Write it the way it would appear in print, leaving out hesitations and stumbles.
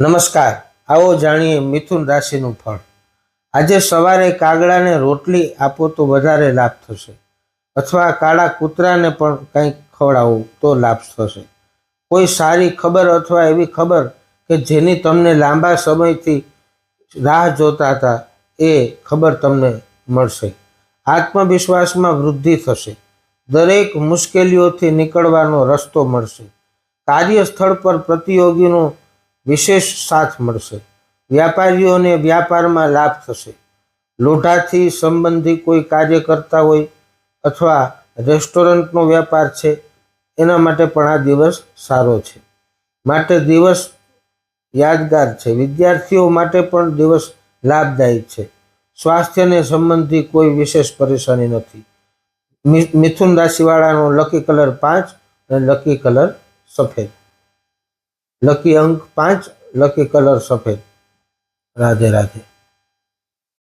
નમસ્કાર, આવો જાણીએ મિથુન રાશિનું ફળ। આજે સવારે કાગડાને રોટલી આપો તો વધારે લાભ થશે, અથવા કાળા કૂતરાને પણ કંઈક ખવડાવો તો લાભ થશે। કોઈ સારી ખબર અથવા એવી ખબર કે જેની તમને લાંબા સમયથી રાહ જોતા હતા એ ખબર તમને મળશે। આત્મવિશ્વાસમાં વૃદ્ધિ થશે। દરેક મુશ્કેલીઓથી નીકળવાનો રસ્તો મળશે। કાર્યસ્થળ પર પ્રતિયોગીનો વિશેષ સાથ મળશે। વ્યાપારીઓને વ્યાપારમાં લાભ થશે। લોઢાથી સંબંધી કોઈ કાર્ય કરતા હોય અથવા રેસ્ટોરન્ટનો વ્યાપાર છે એના માટે પણ આ દિવસ સારો છે, માટે દિવસ યાદગાર છે। વિદ્યાર્થીઓ માટે પણ દિવસ લાભદાયી છે। સ્વાસ્થ્યને સંબંધી કોઈ વિશેષ પરેશાની નથી। મિથુન રાશિવાળાનો લકી કલર 5 અને લકી કલર સફેદ। લકી અંક 5, લકી કલર સફેદ। રાધે રાધે।